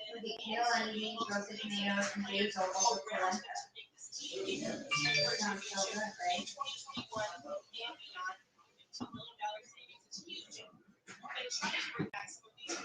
With the kale, onions, roasted tomatoes, and basil over polenta. Sounds so good, right?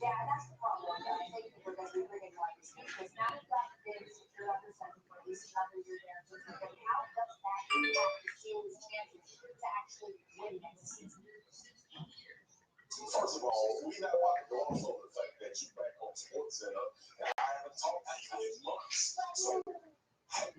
Yeah, that's the problem. I think because we bring in wide receivers, now you've got Diggs, you're under center for at least another year there. So it's like, how does that impact the Steelers' chances to actually win next season? First of all, we not want to go off on the fact that you're back on SportsCenter, and I haven't talked to you in months. So,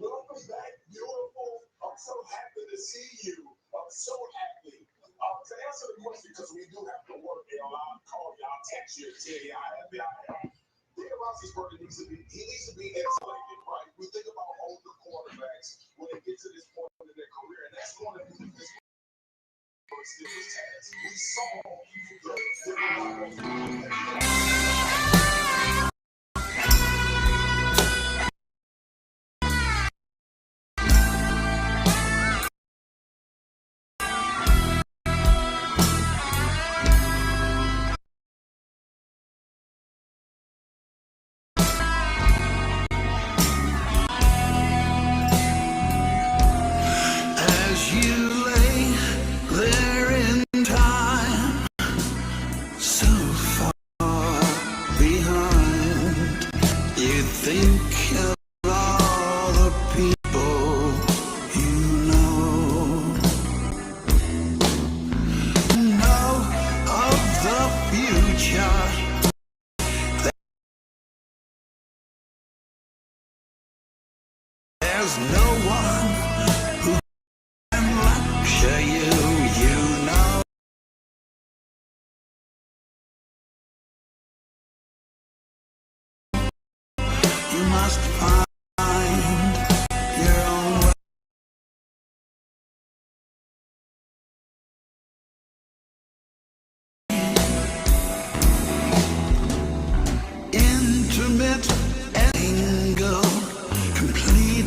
welcome back, beautiful. I'm so happy to see you. I'm so happy. To answer the question, because we do have to work, and I'll call y'all, text you, and tell you how happy I am. Ben Roethlisberger needs to be insulated, right? We think about older quarterbacks when they get to this point in their career, and that's one of the biggest task. We saw as you lay there in time, so far behind, you think of all the people you know of the future. There's no one who can lecture you, you know. You must find your own way. Intimate angle, complete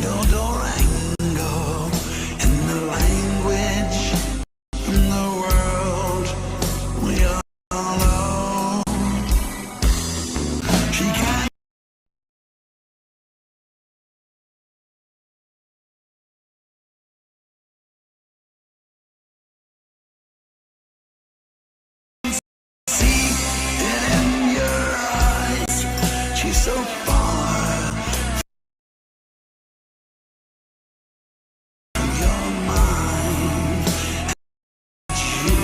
no Durango, in the language, in the world we all know. She can't see it in your eyes. She's so far from your mind. You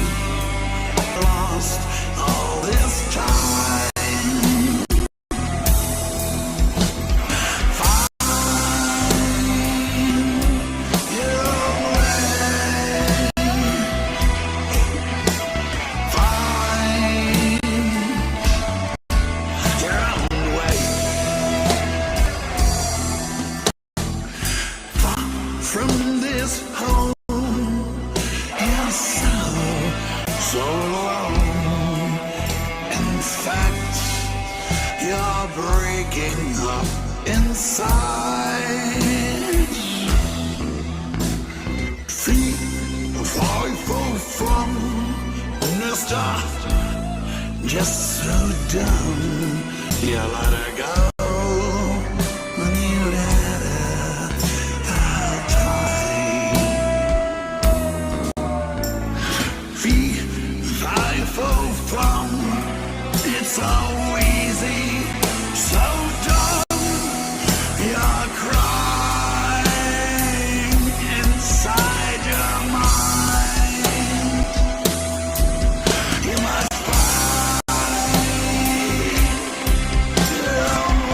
lost all this time. From this home, you're so alone. In fact, you're breaking up inside. Feet far from Mr. Just so dumb, you let her go. When you had a hard time. Feet far from, it's so easy, so dumb. You're crying inside your mind. You must find your own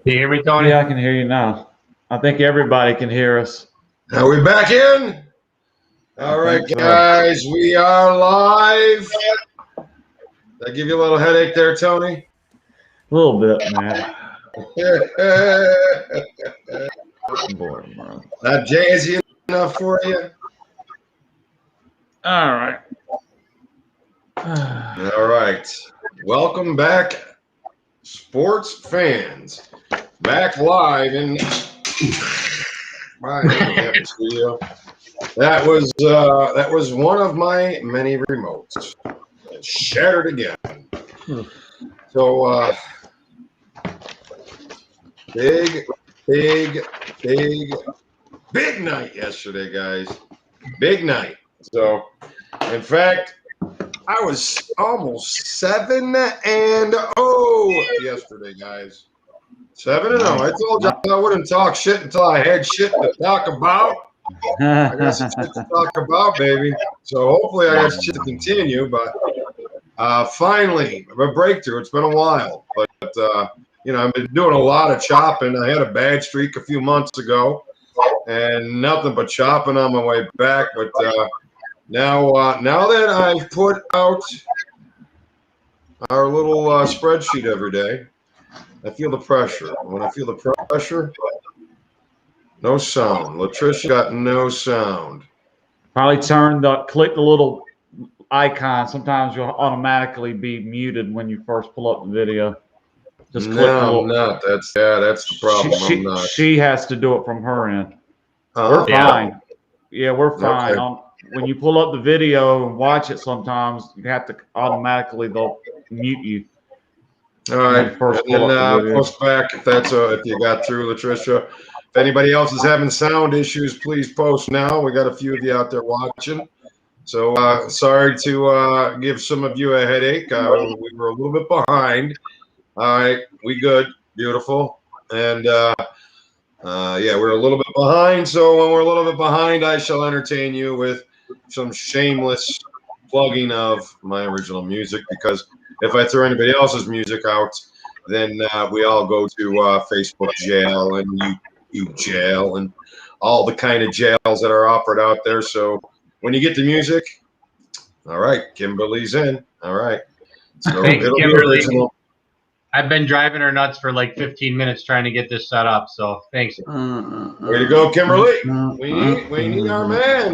Can you hear me, Tony? Yeah, I can hear you now. I think everybody can hear us. Are we back in? All right, guys, we are live. Did I give you a little headache there, Tony? A little bit, man. Bored, bro. Not jazzy enough for you? All right. All right. Welcome back, sports fans. Back live in my studio. That was one of my many remotes. It shattered again. So big night yesterday, guys. Big night. So, in fact, I was almost 7-0 yesterday, guys. 7-0. I told you I wouldn't talk shit until I had shit to talk about. I got some shit to talk about, baby. So hopefully I got shit to continue. But finally, a breakthrough. It's been a while, but I've been doing a lot of chopping. I had a bad streak a few months ago, and nothing but chopping on my way back. But now that I've put out our little spreadsheet every day, I feel the pressure. When I feel the pressure, no sound. Latricia got no sound. Probably click the little icon. Sometimes you'll automatically be muted when you first pull up the video. Just click I'm not. That's the problem. I'm not. She has to do it from her end. Uh-huh. We're fine. Yeah, we're fine. Okay. When you pull up the video and watch it, sometimes you have to automatically they'll mute you. All right. And then post back if you got through, Latricia. If anybody else is having sound issues, please post now. We got a few of you out there watching. So sorry to give some of you a headache. We were a little bit behind. All right, we good, beautiful, and we're a little bit behind. So when we're a little bit behind, I shall entertain you with some shameless plugging of my original music, because if I throw anybody else's music out, then we all go to Facebook jail and YouTube jail and all the kind of jails that are offered out there. So when you get the music, all right, Kimberly's in. All right, so Thanks, it'll Kimberly. be original. I've been driving her nuts for like 15 minutes trying to get this set up, so thanks. Way to go, Kimberly. We need our man.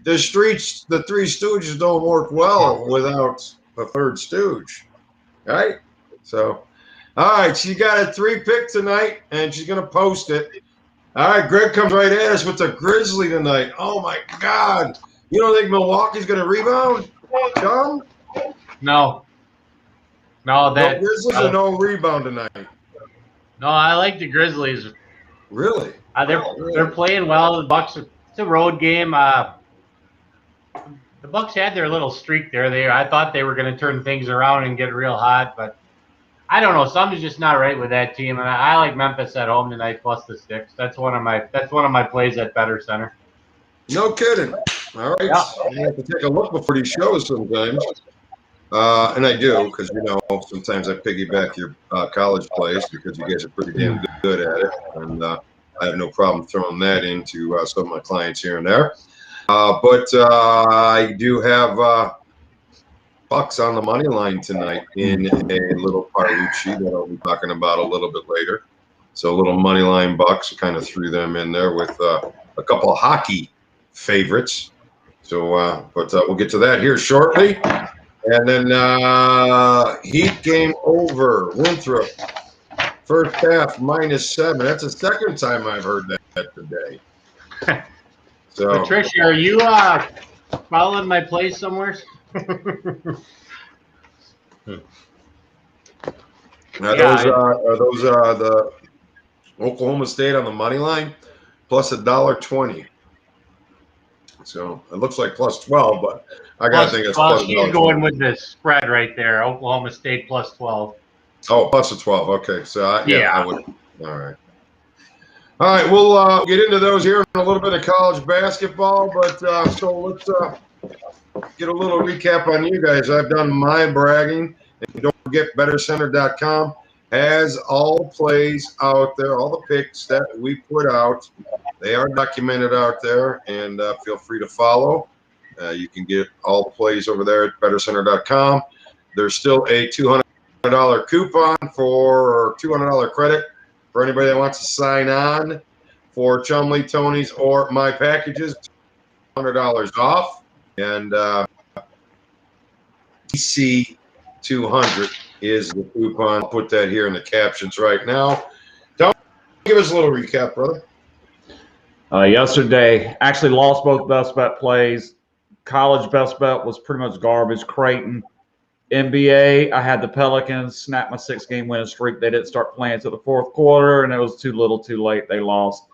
The streets, the Three Stooges don't work well without a third stooge, right? So, all right, she got a 3-pick tonight, and she's going to post it. All right, Greg comes right at us with the Grizzly tonight. Oh, my God. You don't think Milwaukee's going to rebound, John? No, Grizzlies are no rebound tonight. No, I like the Grizzlies. Really? They're playing well. The Bucks. It's a road game. The Bucks had their little streak there. I thought they were going to turn things around and get real hot, but I don't know. Something's just not right with that team. And I like Memphis at home tonight plus the 6. That's one of my plays at BettorCenter. No kidding. All right. Yeah. I have to take a look before these shows sometimes. And I do, because, sometimes I piggyback your college plays because you guys are pretty damn good at it. And I have no problem throwing that into some of my clients here and there. But I do have Bucks on the money line tonight in a little Parlucci that I'll be talking about a little bit later. So a little money line Bucks, kind of threw them in there with a couple of hockey favorites. So, but we'll get to that here shortly. And then Heat game over. Winthrop, first half -7. That's the second time I've heard that today. So, Patricia, are you following my plays somewhere? are those the Oklahoma State on the money line plus $1.20? So it looks like plus 12, but I gotta think it's plus. She's going with this spread right there. Oklahoma State plus 12. Oh, plus a 12. Okay, so I would. All right. All right, we'll get into those here in a little bit of college basketball, but so let's get a little recap on you guys. I've done my bragging. And don't forget BettorCenter.com. has all the plays out there, all the picks that we put out. They are documented out there, and feel free to follow. You can get all the plays over there at BettorCenter.com. There's still a $200 coupon or $200 credit for anybody that wants to sign on for Chumly, Tony's, or my packages. $100 off, and TC200 is the coupon. I'll put that here in the captions right now. Don't give us a little recap, brother. Yesterday, actually lost both best bet plays. College best bet was pretty much garbage. Creighton. NBA, I had the Pelicans snap my 6-game winning streak. They didn't start playing until the fourth quarter, and it was too little too late. They lost.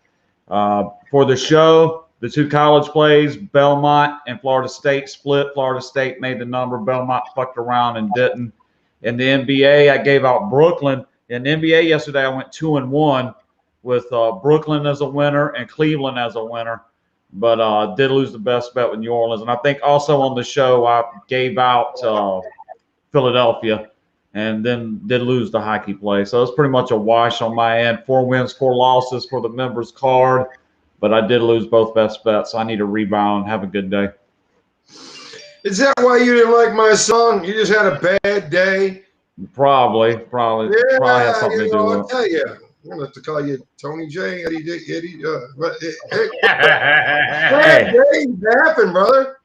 For the show, the 2 college plays, Belmont and Florida State split. Florida State made the number. Belmont fucked around and didn't. In the NBA, I gave out Brooklyn. In the NBA yesterday, I went 2-1 with Brooklyn as a winner and Cleveland as a winner, but did lose the best bet with New Orleans. And I think also on the show, I gave out Philadelphia and then did lose the hockey play. So it's pretty much a wash on my end. 4 wins, 4 losses for the members card, but I did lose both best bets. So I need to rebound. Have a good day. Is that why you didn't like my song? You just had a bad day? Probably Yeah, has something to do with I'll it. tell you. I'm going to have to call you Tony J. Eddie. Hey, Days happen, brother.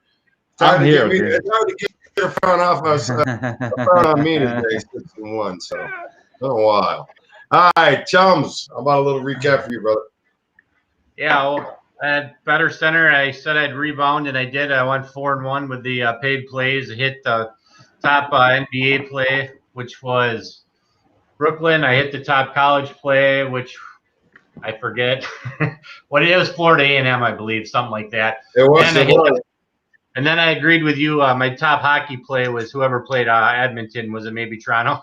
I'm here, It's hard to get the front off myself. Front on me today, 6-1. So, been a while. All right, chums. How about a little recap for you, brother? Yeah, well, at BettorCenter, I said I'd rebound, and I did. I went 4-1 with the paid plays. I hit the top NBA play, which was Brooklyn. I hit the top college play, which I forget what it was. Florida A&M, I believe, something like that. It was. And then I agreed with you. My top hockey play was whoever played Edmonton. Was it maybe Toronto?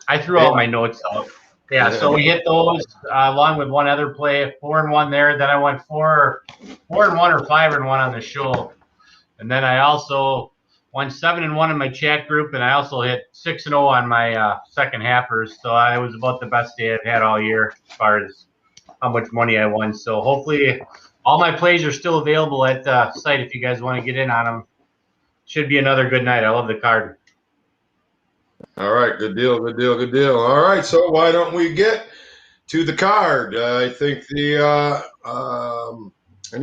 I threw all my notes out. Yeah, so we hit those along with one other play, 4-1 there. Then I went 4-1 or 5-1 on the show, and then I also won 7-1 in my chat group, and I also hit 6-0 on my second halfers. So it was about the best day I've had all year as far as how much money I won. So hopefully all my plays are still available at the site if you guys want to get in on them. Should be another good night. I love the card. All right, good deal. All right, so why don't we get to the card? I think and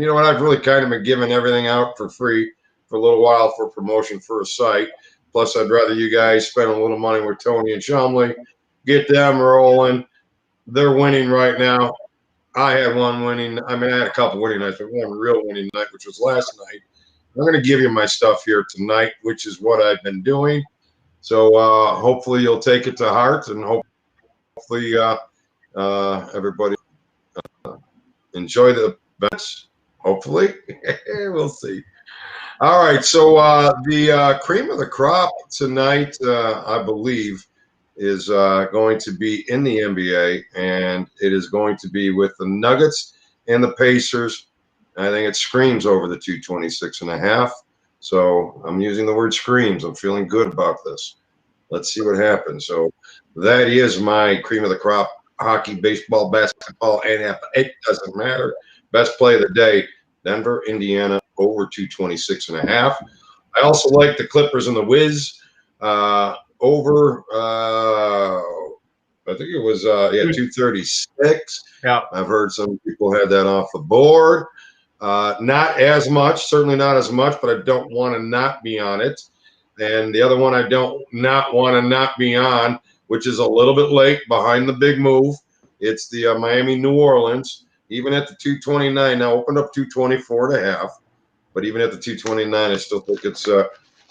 you know what? I've really kind of been giving everything out for free for a little while for promotion for a site. Plus, I'd rather you guys spend a little money with Tony and Chumly, get them rolling. They're winning right now. I had one winning. I mean, I had a couple winning nights, but one real winning night, which was last night. I'm going to give you my stuff here tonight, which is what I've been doing. So hopefully you'll take it to heart, and hopefully everybody enjoy the bets. Hopefully. We'll see. All right, so the cream of the crop tonight, I believe, is going to be in the NBA, and it is going to be with the Nuggets and the Pacers. I think it screams over the 226.5. So I'm using the word screams. I'm feeling good about this. Let's see what happens. So that is my cream of the crop. Hockey, baseball, basketball, and it doesn't matter. Best play of the day, Denver, Indiana, over 226.5. I also like the Clippers and the Wiz over, I think it was, 236. Yeah. I've heard some people had that off the board. Not as much, certainly not as much, but I don't want to not be on it. And the other one I don't not want to not be on, which is a little bit late behind the big move. It's the Miami New Orleans, even at the 229. Now opened up 224.5, but even at the 229, I still think it's. I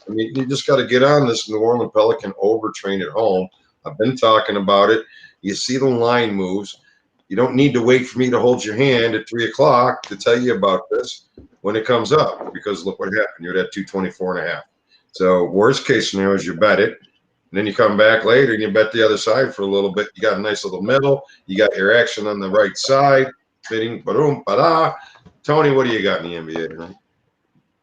mean, you just got to get on this New Orleans Pelican overtrain at home. I've been talking about it. You see the line moves. You don't need to wait for me to hold your hand at 3 o'clock to tell you about this when it comes up, because look what happened. You're at 224.5. So worst case scenario is you bet it. And then you come back later and you bet the other side for a little bit. You got a nice little middle. You got your action on the right side. Fitting, ba-doom, ba-da. Tony, what do you got in the NBA tonight?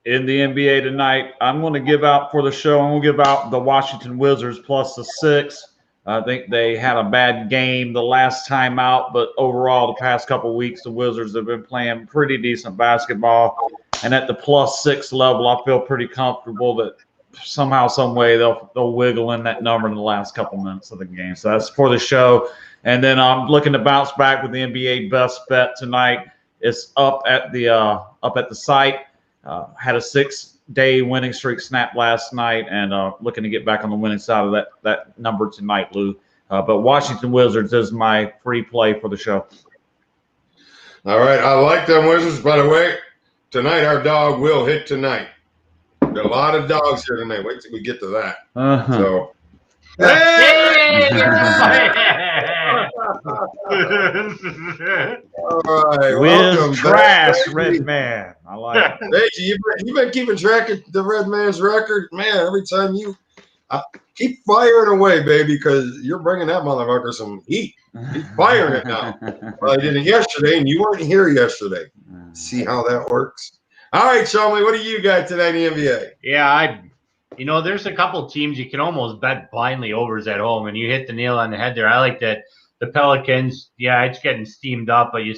In the NBA tonight, I'm going to give out for the show. I'm going to give out the Washington Wizards plus the 6. I think they had a bad game the last time out, but overall, the past couple of weeks, the Wizards have been playing pretty decent basketball. And at the +6 level, I feel pretty comfortable that somehow, some way, they'll wiggle in that number in the last couple minutes of the game. So that's for the show. And then I'm looking to bounce back with the NBA best bet tonight. It's up at the site. Had a 6-day winning streak snap last night, and looking to get back on the winning side of that number tonight, Lou. But Washington Wizards is my free play for the show. All right, I like them Wizards. By the way, tonight our dog will hit tonight. There are a lot of dogs here tonight. Wait till we get to that. So, all right, welcome trash, back, Red Man. I like Hey, it. you've been keeping track of the Red Man's record, man. Every time you keep firing away, baby, because you're bringing that motherfucker some heat. Keep firing it now. Well, I did it yesterday, and you weren't here yesterday. See how that works? All right, Chumly, what do you got today in the NBA? Yeah, there's a couple teams you can almost bet blindly overs at home, and you hit the nail on the head there. I like that. The Pelicans, yeah, it's getting steamed up, but you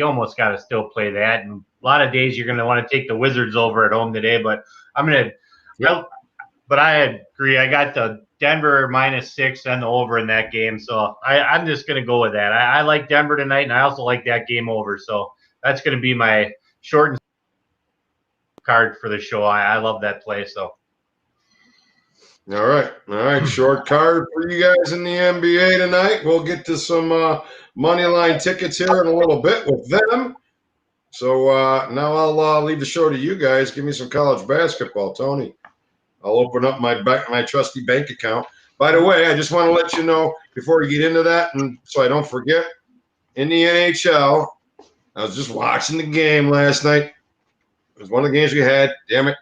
almost got to still play that. And a lot of days you're going to want to take the Wizards over at home today, but but I agree. I got the Denver -6 and the over in that game. So I'm just going to go with that. I like Denver tonight, and I also like that game over. So that's going to be my short and card for the show. I love that play. So. All right. Short card for you guys in the NBA tonight. We'll get to some money line tickets here in a little bit with them. So now I'll leave the show to you guys. Give me some college basketball, Tony. I'll open up my trusty bank account. By the way, I just want to let you know before we get into that, and so I don't forget, in the NHL, I was just watching the game last night. It was one of the games we had. Damn it.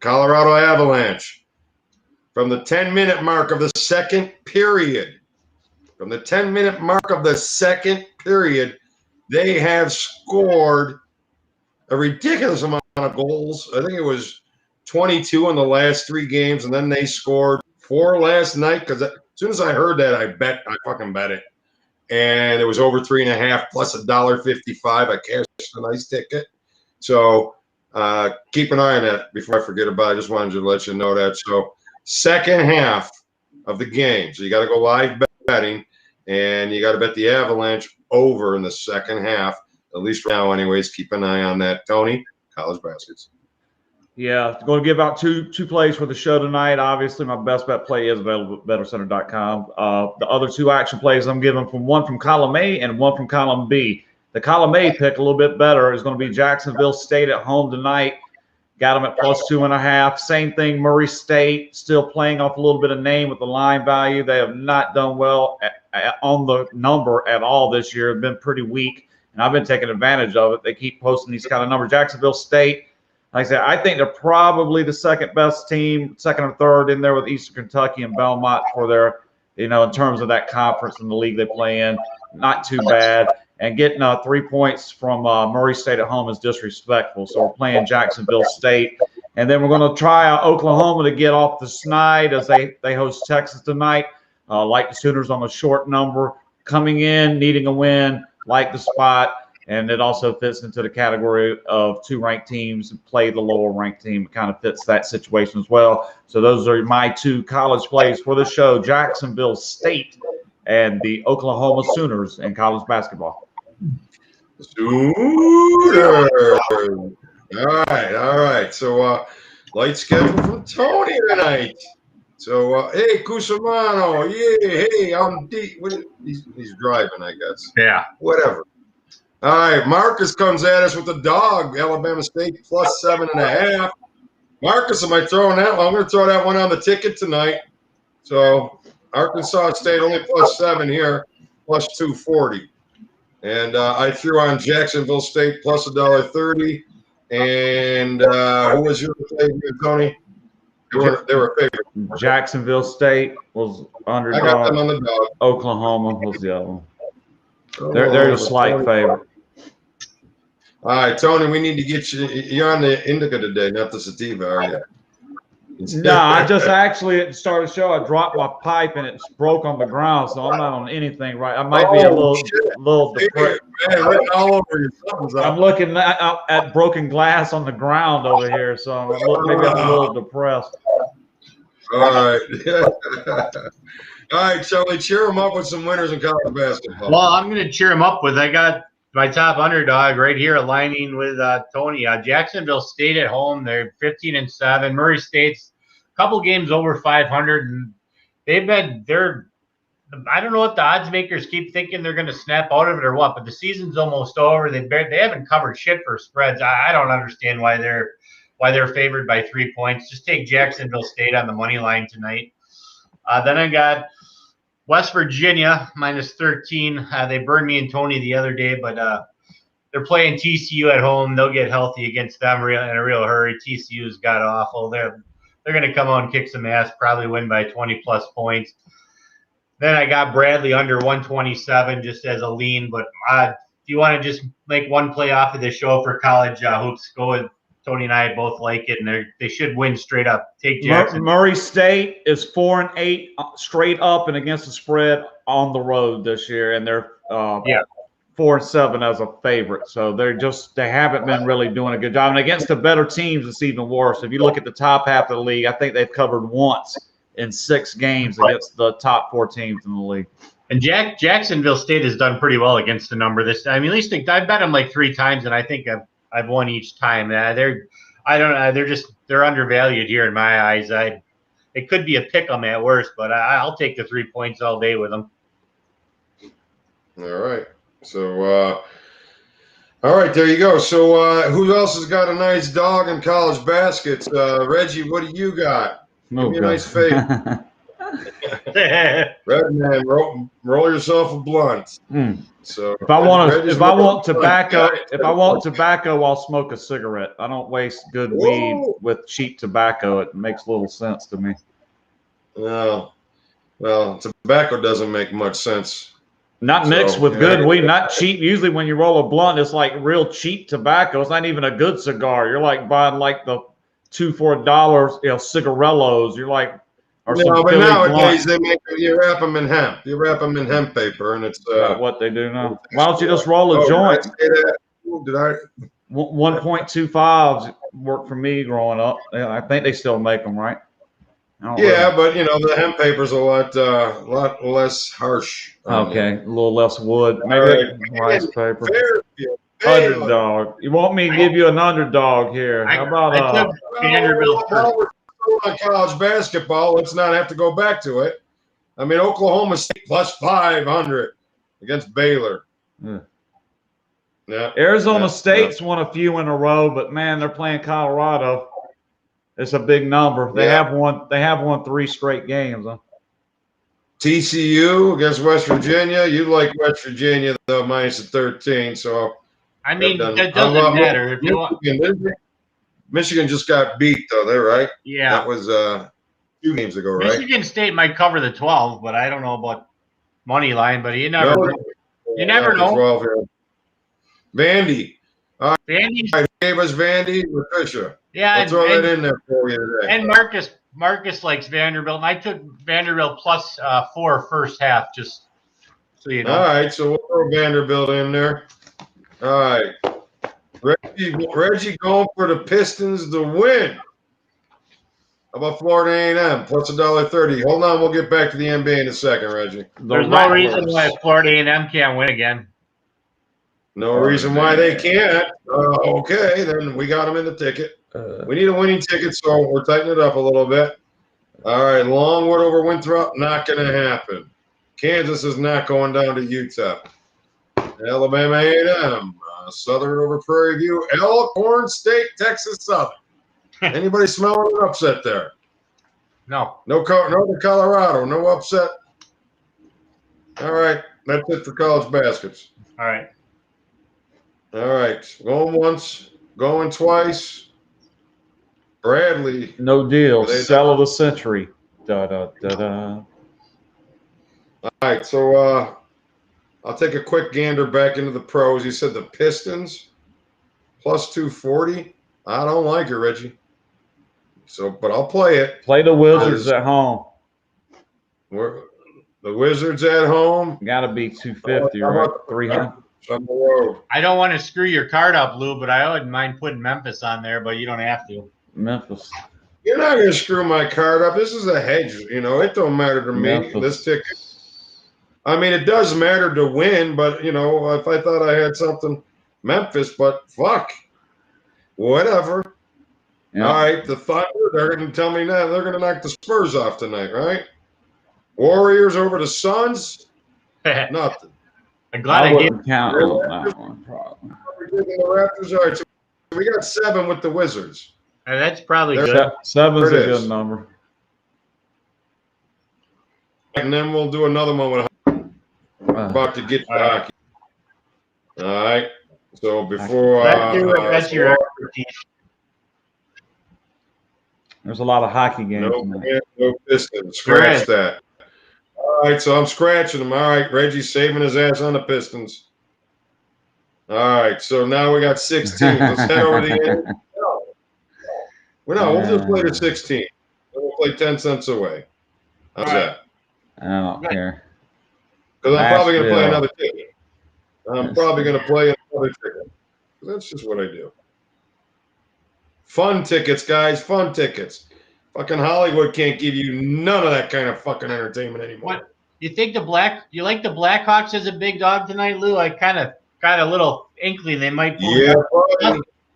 Colorado Avalanche. From the 10-minute mark of the second period, they have scored a ridiculous amount of goals. I think it was 22 in the last 3 games, and then they scored 4 last night. Because as soon as I heard that, I fucking bet it. And it was over 3.5 plus $1.55. I cashed a nice ticket. So keep an eye on that before I forget about it. I just wanted to let you know that. So second half of the game. So you got to go live betting, and you got to bet the Avalanche over in the second half. At least right now, anyways. Keep an eye on that. Tony, college baskets. Yeah, going to give out two plays for the show tonight. Obviously, my best bet play is available at BettorCenter.com. The other 2 action plays I'm giving one from column A and one from column B. The column A pick, a little bit better, is going to be Jacksonville State at home tonight. Got them at +2.5. Same thing, Murray State, still playing off a little bit of name with the line value. They have not done well on the number at all this year. Have been pretty weak, and I've been taking advantage of it. They keep posting these kind of numbers. Jacksonville State, like I said, I think they're probably the second best team, second or third in there with Eastern Kentucky and Belmont for their, in terms of that conference and the league they play in. Not too bad. And getting 3 points from Murray State at home is disrespectful. So we're playing Jacksonville State. And then we're going to try Oklahoma to get off the snide as they host Texas tonight. Like the Sooners on a short number. Coming in, needing a win, like the spot. And it also fits into the category of 2 ranked teams and play the lower ranked team. It kind of fits that situation as well. So those are my 2 college plays for the show. Jacksonville State and the Oklahoma Sooners in college basketball. Sooners. All right. So light schedule from Tony tonight. So hey, Cusimano, yeah, hey, I'm deep. He's driving, I guess. Yeah. Whatever. All right, Marcus comes at us with the dog. Alabama State +7.5. Marcus, am I throwing that one? I'm going to throw that one on the ticket tonight. So Arkansas State only +7 here, +240. And I threw on Jacksonville State +$1.30. And who was your favorite, Tony? They were a favorite. Jacksonville State was underdog. I got them on the dog. Oklahoma was the other one. They're a slight favorite. All right, Tony, we need to get you. You're on the indica today, not the sativa, are you? No, I just actually at the start of the show, I dropped my pipe and it broke on the ground, so I'm not on anything right. I might be a little depressed. Man, written all over your thumbs up. I'm looking at broken glass on the ground over here, so maybe I'm a little depressed. All right. All right, Chumly, cheer them up with some winners in college basketball. Well, I'm going to cheer them up with, I got my top underdog right here aligning with Tony. Jacksonville State at home. They're 15-7. Murray State's a couple games over 500, and I don't know what the odds makers keep thinking they're going to snap out of it or what, but the season's almost over. They haven't covered shit for spreads. I don't understand why they're favored by 3 points. Just take Jacksonville State on the money line tonight. Then I got West Virginia minus 13. They burned me and Tony the other day, but they're playing TCU at home. They'll get healthy against them in a real hurry. TCU's got awful. They're going to come out and kick some ass, probably win by 20-plus points. Then I got Bradley under 127 just as a lean. But if you want to just make one play off of the show for college hoops, go with Tony and I both like it, and they should win straight up. Take Jackson. Murray State is 4-8 straight up and against the spread on the road this year, and they're 4-7 as a favorite. So they haven't been really doing a good job. And against the better teams, it's even worse. If you look at the top half of the league, I think they've covered once in 6 games against the top 4 teams in the league. And Jacksonville State has done pretty well against the number this time. I mean, at least I bet them like 3 times, and I think I've won each time. They're undervalued here in my eyes. It could be a pick 'em at worst, but I'll take the 3 points all day with them. All right. So, all right, there you go. So, who else has got a nice dog in college baskets? Reggie, what do you got? Give me a nice face. Red man, roll yourself a blunt. So if I want tobacco, I'll smoke a cigarette. I don't waste good weed with cheap tobacco. It makes little sense to me. Well, tobacco doesn't make much sense. Not mixed with good weed, not cheap. Usually when you roll a blunt, it's like real cheap tobacco. It's not even a good cigar. You're like buying like the $2 for $1, cigarellos. You're like, but nowadays you wrap them in hemp. You wrap them in hemp paper, and it's what they do now. Why don't you just roll a joint? Did I? 1.25s worked for me growing up. I think they still make them, right? But the hemp paper's a lot less harsh. Okay, a little less wood. Maybe rice paper. Underdog. You want me to give you an underdog here? How about Vanderbilt? On college basketball, let's not have to go back to it. I mean, Oklahoma State plus 500 against Baylor. Arizona State's won a few in a row, but man, they're playing Colorado. It's a big number. They have won 3 straight games. Huh? TCU against West Virginia. You like West Virginia though, minus the 13. So I mean, that doesn't matter. If you want. Michigan just got beat, though. They're right. Yeah, that was 2 games ago, right? Michigan State might cover the 12, but I don't know about money line. But you never know. 12 here. Vandy. Vandy gave us Vandy with Fisher. Yeah, I'll throw that in there for you today. And Marcus likes Vanderbilt, and I took Vanderbilt plus 4 first half, just so you know. All right, so we'll throw Vanderbilt in there. All right. Reggie going for the Pistons to win. How about Florida A&M plus $1.30? Hold on, we'll get back to the NBA in a second, Reggie. There's no reason why Florida A&M can't win again. No reason why they can't. Okay, then we got them in the ticket. We need a winning ticket, so we're tightening it up a little bit. All right, Longwood over Winthrop, not going to happen. Kansas is not going down to Utah. Alabama A&M. Southern over Prairie View, Elkhorn State, Texas Southern. Anybody smelling an upset there? No. No Colorado, no upset. All right, that's it for college baskets. All right. Going once, going twice. Bradley. No deal. Sell of the century. Da da da da. All right, so I'll take a quick gander back into the pros. You said the Pistons plus 240. I don't like it, Reggie. So, but I'll play it. Play the Wizards at home. The Wizards at home. Got to be 250, right? 300. On the road. I don't want to screw your card up, Lou, but I wouldn't mind putting Memphis on there, but you don't have to. Memphis. You're not going to screw my card up. This is a hedge. It don't matter to me. Memphis. This ticket. I mean, it does matter to win, but, if I thought I had something, Memphis, but fuck. Whatever. Yeah. All right, the Thunder, they're going to tell me now they're going to knock the Spurs off tonight, right? Warriors over the Suns? Nothing. I'm glad I wouldn't count on that one, probably. We're giving the Raptors. All right, so we got 7 with the Wizards. That's probably good. 7's a There it good is. number. And then we'll do another one with about to get to hockey. All right. So before that's your expertise. There's a lot of hockey games. no Pistons. Scratch that. All right, so I'm scratching them. All right, Reggie's saving his ass on the Pistons. All right, so now we got 16. Let's head over the end. We'll just play the 16. We'll play 10 cents away. How's that? I don't care. Because I'm probably going to play another ticket. That's just what I do. Fun tickets, guys. Fun tickets. Fucking Hollywood can't give you none of that kind of fucking entertainment anymore. What you think you like the Blackhawks as a big dog tonight, Lou? I kind of got a little inkling they might pull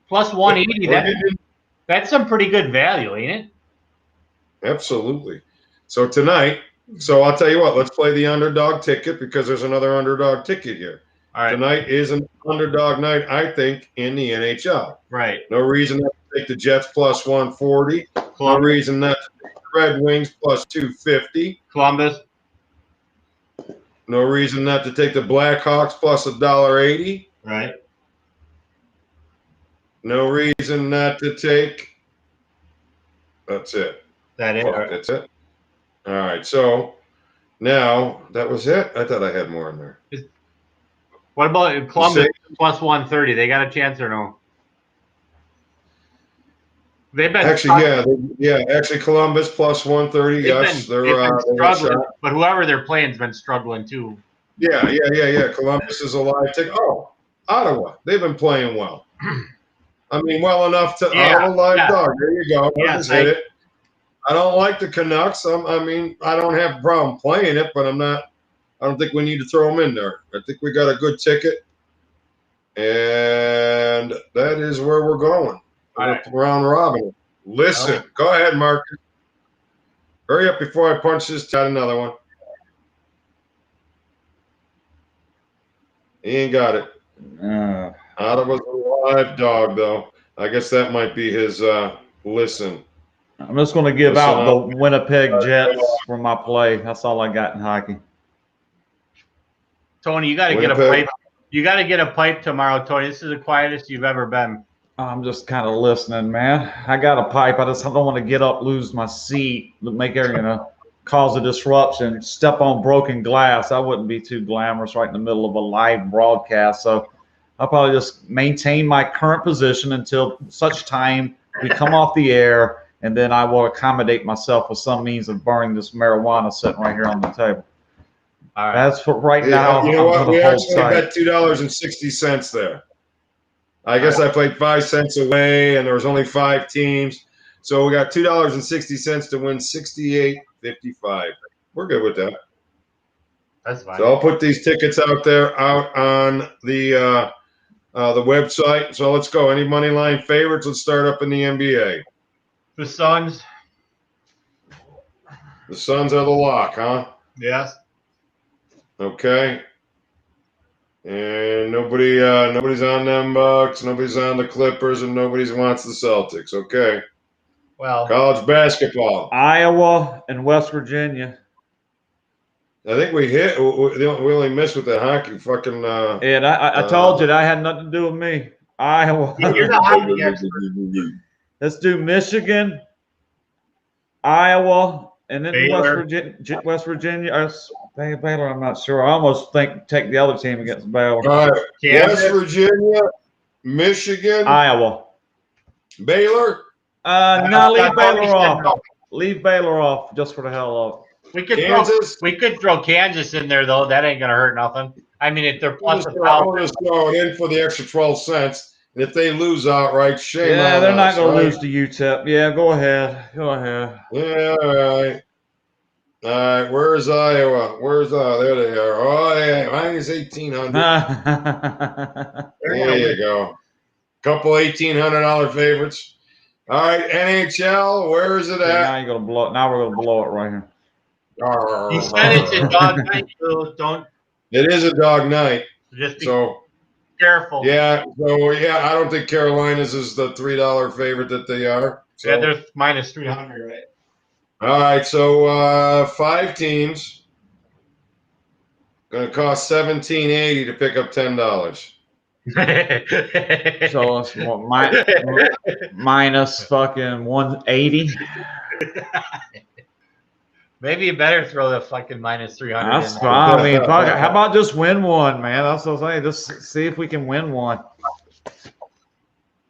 plus 180. That's some pretty good value, ain't it? Absolutely. So tonight, I'll tell you what, let's play the underdog ticket because there's another underdog ticket here. All right. Tonight is an underdog night, I think, in the NHL. Right. No reason not to take the Jets plus 140. No reason not to take the Red Wings plus 250. Columbus. No reason not to take the Blackhawks plus $1.80. Right. No reason not to take. That's it. That's it. All right. So now that was it. I thought I had more in there. What about Columbus plus 130? They got a chance or no? They've been actually Columbus plus 130. Yes, they're struggling, but whoever they're playing's been struggling too. Yeah. Columbus is a live ticket. Oh, Ottawa, they've been playing well. I mean, well enough to a live dog. There you go. Yes, hit it. I don't like the Canucks. I don't have a problem playing it, but I don't think we need to throw them in there. I think we got a good ticket, and that is where we're going. Round robin. Listen, go ahead, Marcus. Hurry up before I punch this. Got another one. He ain't got it. Ottawa's a live dog, though. I guess that might be his listen. I'm just going to give out the Winnipeg Jets for my play. That's all I got in hockey. Tony, you got to get a pipe. You got to get a pipe tomorrow, Tony. This is the quietest you've ever been. I'm just kind of listening, man. I got a pipe. I don't want to get up, lose my seat, cause a disruption, step on broken glass. I wouldn't be too glamorous right in the middle of a live broadcast. So I'll probably just maintain my current position until such time we come off the air, and then I will accommodate myself with some means of burning this marijuana sitting right here on the table. All right. That's for right now. You know what? We actually bet $2.60 there. I guess I played 5 cents away, and there was only 5 teams. So we got $2.60 to win $68.55. We're good with that. That's fine. So I'll put these tickets out on the website. So let's go. Any money line favorites? Let's start up in the NBA. The Suns. The Suns are the lock, huh? Yes. Okay. And nobody's on them Bucks, nobody's on the Clippers, and nobody wants the Celtics. Okay. Well, college basketball. Iowa and West Virginia. I think we hit. We only missed with the hockey. Fucking. And I told you that had nothing to do with me. Iowa. You're the hockey expert. Let's do Michigan, Iowa, and then West Virginia. Baylor, I'm not sure. I almost take the other team against Baylor. All right. West Virginia, Michigan, Iowa, Baylor. No, leave That's all we Baylor said, off. no. Leave Baylor off just for the hell of it. We could throw Kansas in there though. That ain't gonna hurt nothing. I mean, if they're plus I'll just throw it in for the extra 12 cents. And if they lose outright, shame on Yeah, they're not us, going right? to lose to UTEP. Yeah, go ahead. Go ahead. Yeah, all right. All right, where's Iowa? There they are. Oh, yeah, minus 1,800. There you go. Couple $1,800 favorites. All right, NHL, where is it at? Now you're gonna blow it. Now we're gonna blow it right here. He said it's a dog night, so don't. It is a dog night. Just be so careful. Yeah. So yeah, I don't think Carolina's is the $3 favorite that they are. So. Yeah, they're minus 300, right? All right, so 5 teams. Going to cost $17.80 to pick up $10. So it's minus fucking 180. Maybe you better throw the fucking minus 300. That's fine. I mean, fuck it. How about just win one, man? That's what I'm saying. Just see if we can win one.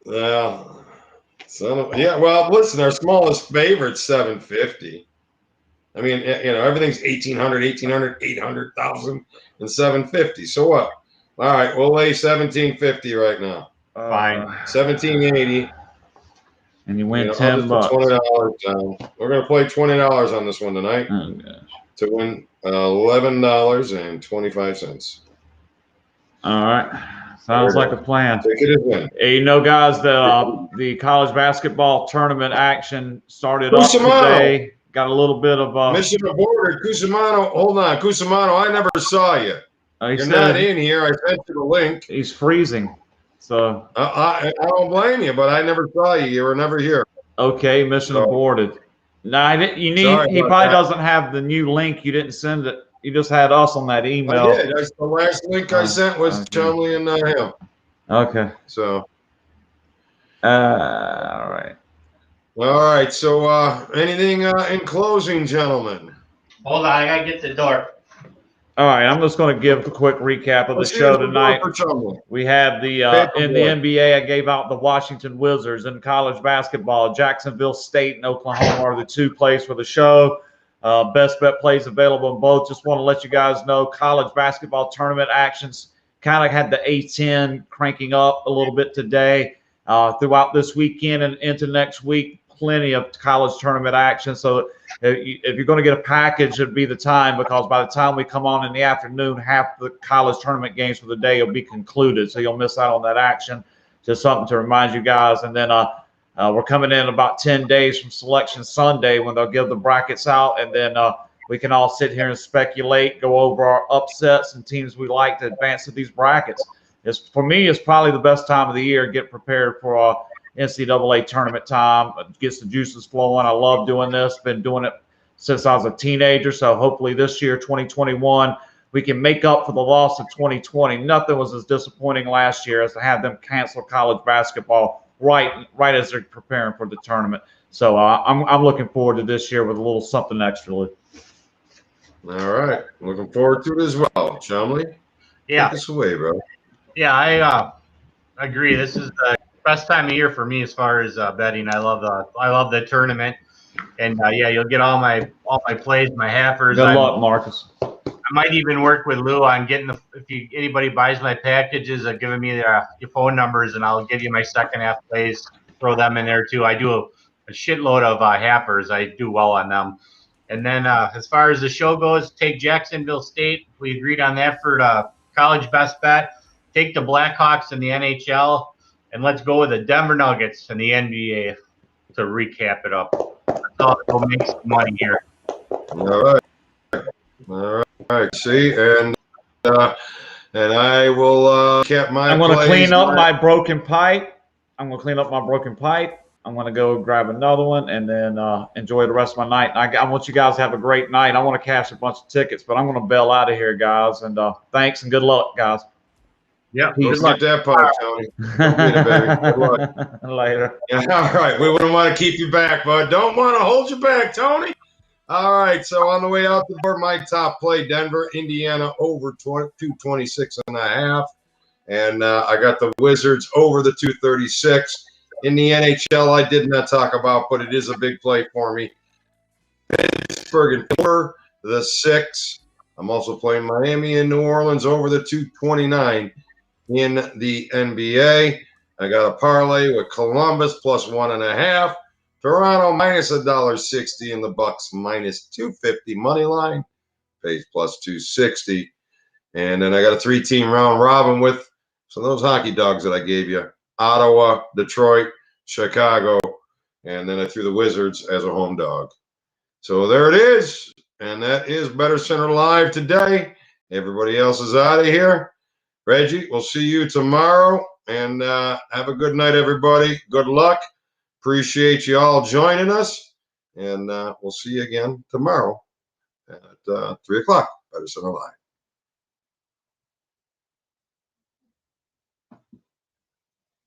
Well, well, listen, our smallest favorite's 750. I mean, everything's 1,800, 800,000, and 750. So what? All right, we'll lay 1,750 right now. Fine. 1,780. And you win $10. $20 down. We're gonna play $20 on this one tonight to win $11.25. All right, sounds like a plan. Take it as win. Hey, guys, the college basketball tournament action started up today. Got a little bit of mission aborted. Cusimano, hold on, Cusimano. I never saw you. You're not in here. I sent you the link. He's freezing. So I don't blame you, but I never saw you. You were never here. Okay, mission aborted. No, he probably doesn't have the new link. You didn't send it. You just had us on that email. I did. That's the last link I sent was Chumly and him. Okay. So. All right. All right. So, anything in closing, gentlemen? Hold on, I gotta get the door. All right, I'm just going to give a quick recap of the show tonight. We had the in the NBA. I gave out the Washington Wizards. In college basketball, Jacksonville State and Oklahoma are the 2 plays for the show. Best bet plays available in both. Just want to let you guys know, college basketball tournament actions kind of had the A10 cranking up a little bit today. Throughout this weekend and into next week, plenty of college tournament action. So if you're going to get a package, it'd be the time, because by the time we come on in the afternoon, half the college tournament games for the day will be concluded. So you'll miss out on that action. Just something to remind you guys. And then we're coming in about 10 days from Selection Sunday when they'll give the brackets out. And then we can all sit here and speculate, go over our upsets and teams we like to advance to these brackets. For me, it's probably the best time of the year. Get prepared for NCAA tournament time. It gets the juices flowing. I love doing this. Been doing it since I was a teenager. So hopefully this year, 2021, we can make up for the loss of 2020. Nothing was as disappointing last year as to have them cancel college basketball right as they're preparing for the tournament. So I'm looking forward to this year with a little something extra. All right, looking forward to it as well, Chumly. Yeah, take us away, bro. Yeah, I agree. This is the best time of year for me as far as betting. I love the tournament, and yeah, you'll get all my plays, my halfers. Good luck, Marcus. I might even work with Lou on getting anybody buys my packages, giving me your phone numbers, and I'll give you my second half plays. Throw them in there too. I do a shitload of halfers. I do well on them. And then as far as the show goes, take Jacksonville State. We agreed on that for college best bet. Take the Blackhawks in the NHL, and let's go with the Denver Nuggets in the NBA to recap it up. We'll make some money here. All right. See, and I will cap my. I'm going to clean up my broken pipe. I'm going to go grab another one and then enjoy the rest of my night. I want you guys to have a great night. I want to cash a bunch of tickets, but I'm going to bail out of here, guys. And thanks and good luck, guys. Yeah, good luck. Get that part, Tony. Don't get it, baby. Good luck. Later. Yeah, all right. We wouldn't want to keep you back, but don't want to hold you back, Tony. All right. So on the way out the door, my top play, Denver, Indiana, over 226.5. And I got the Wizards over the 236. in the NHL I did not talk about, but it is a big play for me. Pittsburgh and over the 6. I'm also playing Miami and New Orleans over the 229 in the NBA. I got a parlay with Columbus plus 1.5. Toronto minus $1.60 and the Bucks minus 250 money line. Pays plus 260. And then I got a 3-team round robin with some of those hockey dogs that I gave you. Ottawa, Detroit, Chicago, and then I threw the Wizards as a home dog. So there it is. And that is BettorCenter Live today. Everybody else is out of here. Reggie, we'll see you tomorrow. And have a good night, everybody. Good luck. Appreciate you all joining us. And we'll see you again tomorrow at 3 o'clock. BettorCenter Live.